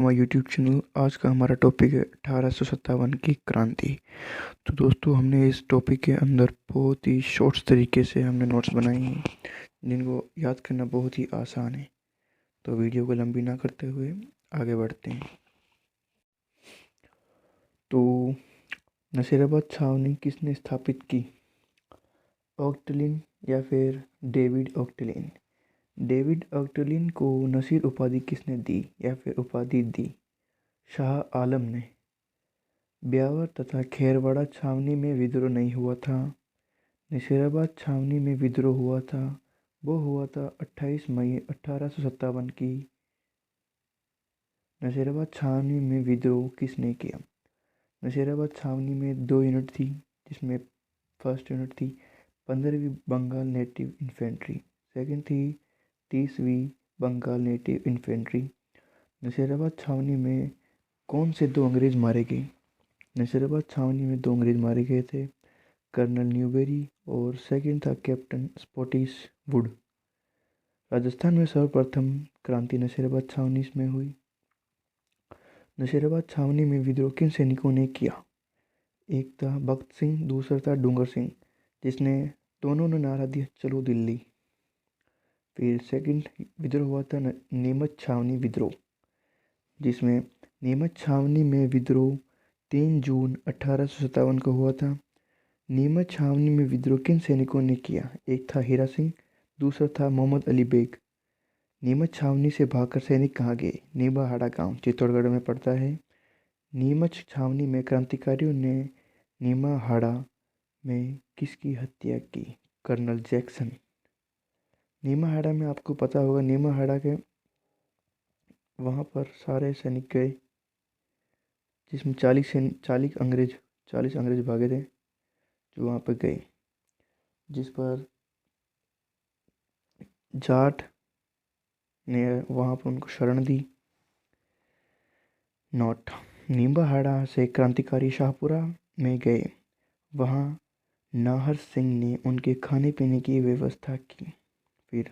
हमारा YouTube channel. आज का हमारा टॉपिक है 1857 की क्रांति। तो दोस्तों, हमने इस टॉपिक के अंदर बहुत ही शॉर्ट्स तरीके से हमने नोट्स बनाए हैं जिनको याद करना बहुत ही आसान है। तो वीडियो को लंबी ना करते हुए आगे बढ़ते हैं। तो नसीराबाद छावनी किसने स्थापित की? ऑक्टलिन या फिर डेविड ऑक्टलिन। डेविड ऑक्टलिन को नसीर उपाधि किसने दी या फिर उपाधि दी? शाह आलम ने। ब्यावर तथा खेरवाड़ा छावनी में विद्रोह नहीं हुआ था। नसीराबाद छावनी में विद्रोह हुआ था। वो हुआ था 28 मई 1857 की। नसीराबाद छावनी में विद्रोह किसने किया? नसीराबाद छावनी में 2 यूनिट थी, जिसमें फर्स्ट यूनिट थी 15वीं बंगाल नेटिव इन्फेंट्री, सेकंड थी 30वीं बंगाल नेटिव इन्फेंट्री। नसीराबाद छावनी में कौन से 2 अंग्रेज मारे गए? नसीराबाद छावनी में 2 अंग्रेज मारे गए थे, कर्नल न्यूबेरी और सेकंड था कैप्टन स्पॉटिस वुड। राजस्थान में सर्वप्रथम क्रांति नसीराबाद छावनी में हुई। नसीराबाद छावनी में विद्रोह किन सैनिकों ने किया? एक था भगत सिंह, दूसरा था डूंगर सिंह, जिसने दोनों ने नारा दिया चलो दिल्ली। फिर सेकंड विद्रोह हुआ था नीमच छावनी विद्रोह, जिसमें नीमच छावनी में विद्रोह 3 जून 1857 को हुआ था। नीमच छावनी में विद्रोह किन सैनिकों ने किया? एक था हीरा सिंह, दूसरा था मोहम्मद अली बेग। नीमच छावनी से भागकर सैनिक कहाँ गए? नीबाहाड़ा गांव चित्तौड़गढ़ में पड़ता है। नीमच छावनी में क्रांतिकारियों ने नीमाहाड़ा में किसकी हत्या की? Colonel Jackson. नीमाहाड़ा में आपको पता होगा, नीमाहाड़ा के वहाँ पर सारे सैनिक गए, जिसमें 40 अंग्रेज भागे थे जो वहाँ पर गए, जिस पर जाट ने वहाँ पर उनको शरण दी। नोट: नीमाहाड़ा से क्रांतिकारी शाहपुरा में गए, वहाँ नाहर सिंह ने उनके खाने पीने की व्यवस्था की। फिर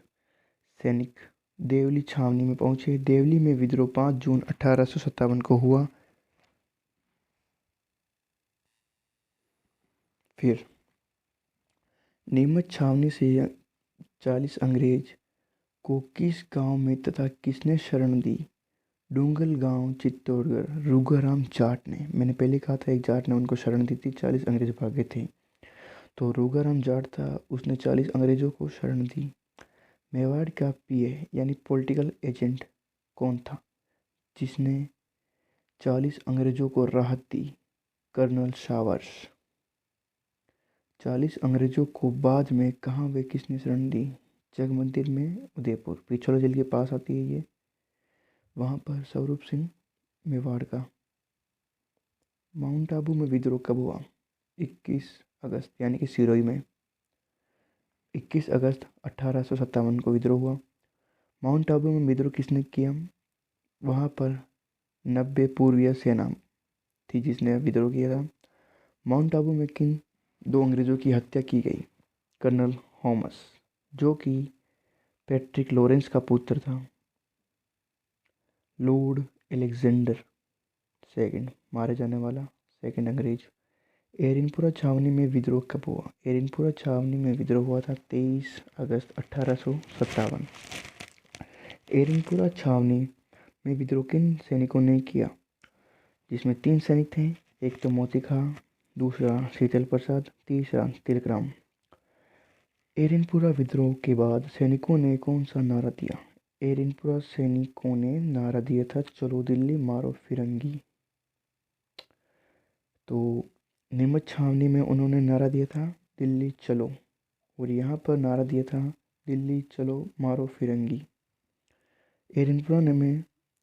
सैनिक देवली छावनी में पहुंचे। देवली में विद्रोह 5 जून 1857 को हुआ। फिर नीमच छावनी से 40 अंग्रेज को किस गांव में तथा किसने शरण दी? डूंगल गांव चित्तौड़गढ़। रूगाराम जाट ने, मैंने पहले कहा था एक जाट ने उनको शरण दी थी, 40 अंग्रेज भागे थे, तो रूगाराम जाट था, उसने 40 अंग्रेजों को शरण दी। मेवाड़ का पीए यानी पॉलिटिकल एजेंट कौन था जिसने 40 अंग्रेजों को राहत दी? Colonel showers. 40 अंग्रेजों को बाद में कहाँ वे किसने शरण दी? जग मंदिर में, उदयपुर, पिछोला जेल के पास आती है ये। वहाँ पर स्वरूप सिंह मेवाड़ का। माउंट आबू में विद्रोह कब हुआ? 21 अगस्त यानी कि सिरोही में 21 अगस्त 1857 को विद्रोह हुआ। माउंट आबू में विद्रोह किसने किया? वहाँ पर 90 पूर्वीय सेना थी जिसने विद्रोह किया था। माउंट आबू में किन 2 अंग्रेजों की हत्या की गई? कर्नल थॉमस, जो कि पैट्रिक लॉरेंस का पुत्र था। लॉर्ड अलेक्जेंडर सेकंड मारे जाने वाला सेकंड अंग्रेज। एरनपुरा छावनी में विद्रोह कब हुआ? एरनपुरा छावनी में विद्रोह हुआ था 23 अगस्त 1857। एरनपुरा छावनी में विद्रोह किन सैनिकों ने किया? जिसमें 3 सैनिक थे, एक तो मोती खां, दूसरा शीतल प्रसाद, तीसरा तिलकराम। एरनपुरा विद्रोह के बाद सैनिकों ने कौन सा नारा दिया? एरनपुरा सैनिकों ने नारा दिया था चलो दिल्ली मारो फिरंगी। तो नीमच छावनी में उन्होंने नारा दिया था दिल्ली चलो, और यहाँ पर नारा दिया था दिल्ली चलो मारो फिरंगी।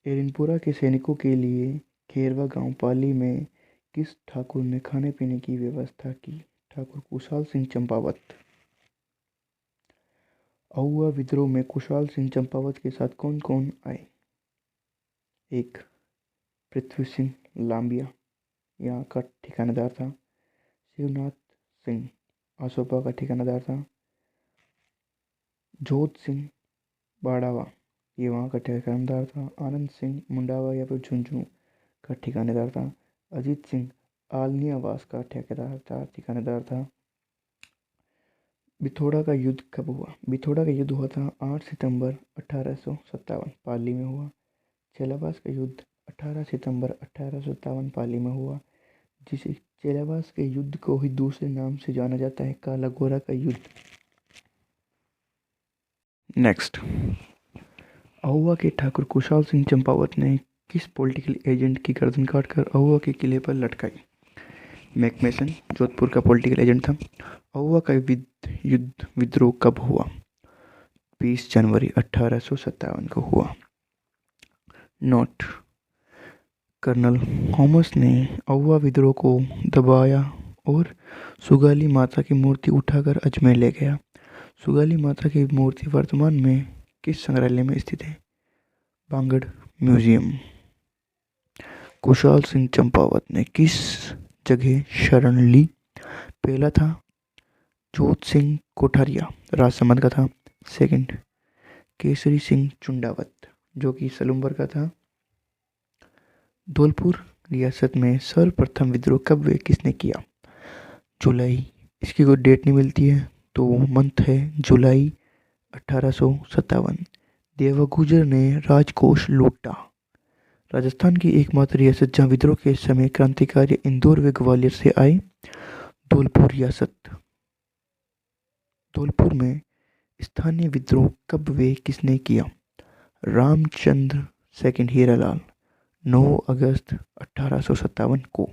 एरनपुरा के सैनिकों के लिए खेरवा गांव पाली में किस ठाकुर ने खाने पीने की व्यवस्था की? ठाकुर कुशाल सिंह चंपावत। अहुआ विद्रोह में कुशाल सिंह चंपावत के साथ कौन कौन आए? एक पृथ्वी सिंह लांबिया, यहाँ का ठिकानेदार था। शिवनाथ सिंह आसोपा का ठिकानेदार था। जोध सिंह बाड़ावा, ये वहाँ का ठिकानेदार था। आनंद सिंह मुंडावा या फिर झुंझुनू का ठिकानेदार था। अजीत सिंह आलनियावास का ठिकानेदार था। बिथोड़ा का युद्ध कब हुआ? बिथोड़ा का युद्ध हुआ था 8 सितंबर 1857 पाली में हुआ। चेलावास का युद्ध 18 सितंबर 1857 पाली में हुआ, जिसे चेलावास के युद्ध को ही दूसरे नाम से जाना जाता है, काला घोड़ा का युद्ध। नेक्स्ट, अहुआ के ठाकुर कुशाल सिंह चंपावत ने किस पॉलिटिकल एजेंट की गर्दन काटकर अहुआ के किले पर लटकाई? मैकमेसन जोधपुर का पॉलिटिकल एजेंट था। अहुआ का युद्ध विद्रोह कब हुआ? 20 जनवरी 1857 को हुआ। नोट, कर्नल थॉमस ने अहुआ विद्रोह को दबाया और सुगाली माता की मूर्ति उठाकर अजमेर ले गया। सुगाली माता की मूर्ति वर्तमान में किस संग्रहालय में स्थित है? बांगड़ म्यूजियम। कुशाल सिंह चंपावत ने किस जगह शरण ली? पहला था जोत सिंह कोठारिया, राजसमंद का था। सेकंड, केसरी सिंह चुंडावत, जो कि सलूम्बर का था। धौलपुर रियासत में सर्वप्रथम विद्रोह कब व किसने किया? जुलाई, इसकी कोई डेट नहीं मिलती है तो मंथ है जुलाई 1857। देवगुजर ने राजकोष लूटा। राजस्थान की एकमात्र रियासत जहां विद्रोह के समय क्रांतिकारी इंदौर व ग्वालियर से आए, धौलपुर रियासत। धौलपुर में स्थानीय विद्रोह कब व किसने किया? रामचंद्र सेकंड हीरालाल, 9 अगस्त 1857 को।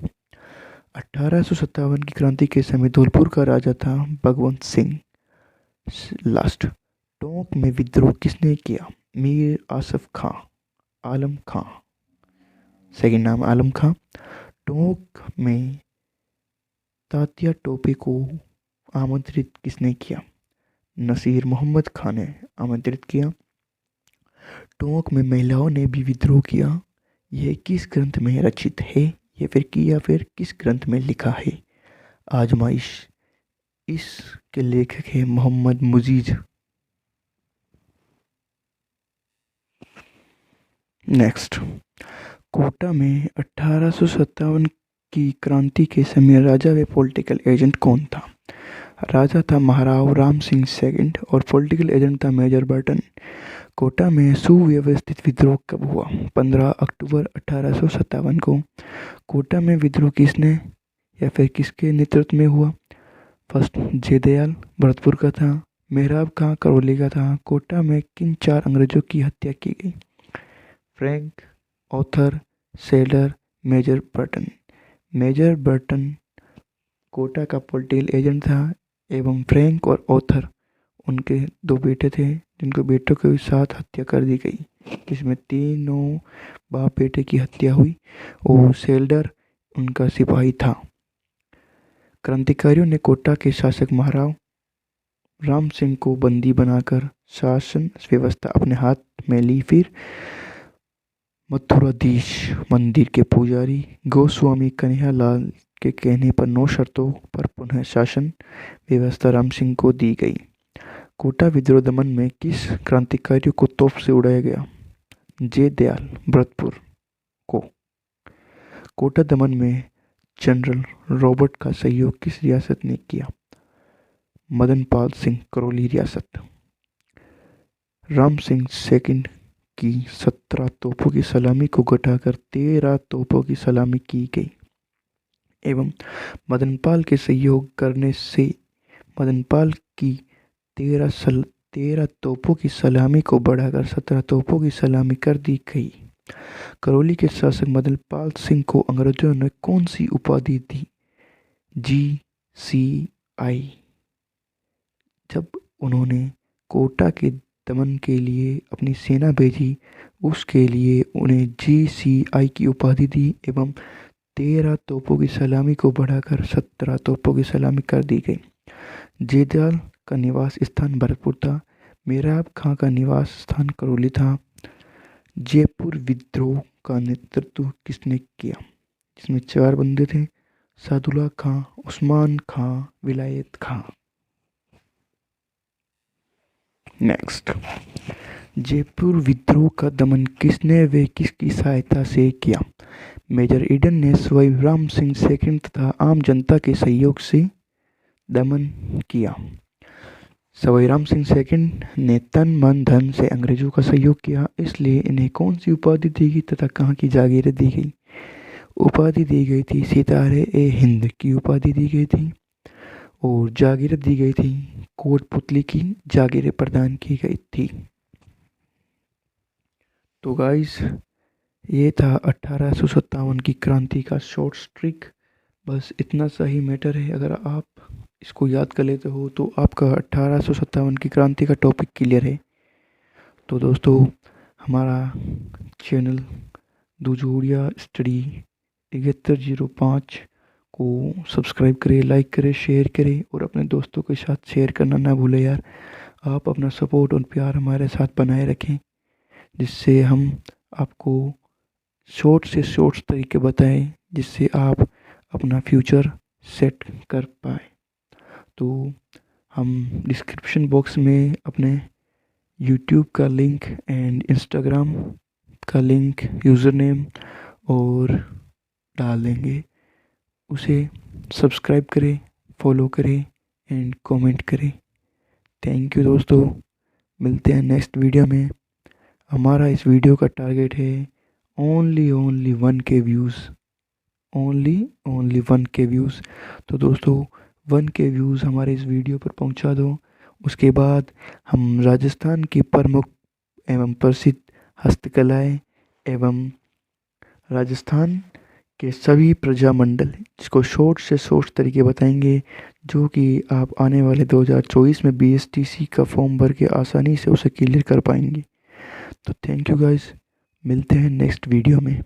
1857 की क्रांति के समय धौलपुर का राजा था भगवंत सिंह। लास्ट, टोंक में विद्रोह किसने किया? मीर आसफ खां, आलम खां। सेकंड नाम आलम खां। टोंक में तात्या टोपे को आमंत्रित किसने किया? नसीर मोहम्मद खान ने आमंत्रित किया। टोंक में महिलाओं ने भी विद्रोह किया। यह किस ग्रंथ में रचित है या फिर किस ग्रंथ में लिखा है? आजमाइश। इसके लेखक है मोहम्मद मुजीज। नेक्स्ट, कोटा में 1857 की क्रांति के समय राजा व पॉलिटिकल एजेंट कौन था? राजा था महाराव राम सिंह सेकंड और पॉलिटिकल एजेंट था मेजर बर्टन। कोटा में सुव्यवस्थित विद्रोह कब हुआ? 15 अक्टूबर 1857 को। कोटा में विद्रोह किसने या फिर किसके नेतृत्व में हुआ? फर्स्ट, जयदयाल भरतपुर का था। मेहराब खां करौली का था। कोटा में किन 4 अंग्रेजों की हत्या की गई? Frank, Arthur, seller, Major Burton. Major Burton Kota का पॉलिटिकल एजेंट था एवं फ्रैंक और ऑथर उनके 2 बेटे थे, जिनको बेटों के साथ हत्या कर दी गई, जिसमें तीनों बाप बेटे की हत्या हुई और सेल्डर उनका सिपाही था। क्रांतिकारियों ने कोटा के शासक महाराव राम सिंह को बंदी बनाकर शासन व्यवस्था अपने हाथ में ली। फिर मथुराधीश मंदिर के पुजारी गोस्वामी कन्हैयालाल के कहने पर 9 शर्तों पर पुनः शासन व्यवस्था राम सिंह को दी गई। कोटा विद्रोह दमन में किस क्रांतिकारी को तोप से उड़ाया गया? जयदयाल भरतपुर को। कोटा दमन में जनरल रॉबर्ट का सहयोग किस रियासत ने किया? मदनपाल सिंह करौली रियासत। राम सिंह सेकंड की 17 तोपों की सलामी को घटाकर 13 तोपों की सलामी की गई एवं मदनपाल के सहयोग करने से मदनपाल की 13 तोपों की सलामी को बढ़ाकर 17 तोपों की सलामी कर दी गई। करौली के शासक मदनपाल सिंह को अंग्रेजों ने कौन सी उपाधि दी? GCI। जब उन्होंने कोटा के दमन के लिए अपनी सेना भेजी, उसके लिए उन्हें GCI की उपाधि दी एवं 13 तोपों की सलामी को बढ़ाकर 17 तोपों की सलामी कर दी गई। जयदयाल का निवास स्थान भरतपुर था। मेहराब खां का निवास स्थान करौली था। जयपुर विद्रोह का नेतृत्व किसने किया? जिसमें 4 बंदे थे, सादुल्ला खां, उस्मान खां, विलायत खां। नेक्स्ट, जयपुर विद्रोह का दमन किसने व किसकी सहायता से किया? मेजर ईडन ने सवाई सिंह सेकंड तथा आम जनता के सहयोग से दमन किया। सवाई राम सिंह सेकंड ने तन मन धन से अंग्रेजों का सहयोग किया, इसलिए इन्हें कौन सी उपाधि दी गई तथा कहाँ की जागीरें दी गई? उपाधि दी गई थी सितारे ए हिंद की उपाधि दी गई थी और जागीरें दी गई थी कोटपुतली की जागीरें प्रदान की गई थी। तो गाइस ये था 1857 की क्रांति का शॉर्ट स्ट्रिक। बस इतना सा ही मैटर है। अगर आप इसको याद कर लेते हो तो आपका 1857 की क्रांति का टॉपिक क्लियर है। तो दोस्तों हमारा चैनल दुजोड़िया स्टडी 7105 को सब्सक्राइब करें, लाइक करें, शेयर करें और अपने दोस्तों के साथ शेयर करना ना भूलें यार। आप अपना सपोर्ट और प्यार हमारे साथ बनाए रखें, जिससे हम आपको शॉर्ट से शॉर्ट तरीके बताएं, जिससे आप अपना फ्यूचर सेट कर पाए। तो हम डिस्क्रिप्शन बॉक्स में अपने यूट्यूब का लिंक एंड इंस्टाग्राम का लिंक, यूज़र नेम और डाल देंगे। उसे सब्सक्राइब करें, फॉलो करें एंड कमेंट करें। थैंक यू दोस्तों, मिलते हैं नेक्स्ट वीडियो में। हमारा इस वीडियो का टारगेट है only 1K views, only 1K views. तो दोस्तों 1K व्यूज़ हमारे इस वीडियो पर पहुंचा दो। उसके बाद हम राजस्थान की प्रमुख एवं प्रसिद्ध हस्तकलाएं एवं राजस्थान के सभी प्रजामंडल, जिसको शॉर्ट से शॉर्ट तरीके बताएंगे, जो कि आप आने वाले 2024 में BSTC का फॉर्म भर के आसानी से उसे क्लियर कर पाएंगे। तो थैंक यू गाइस, मिलते हैं नेक्स्ट वीडियो में।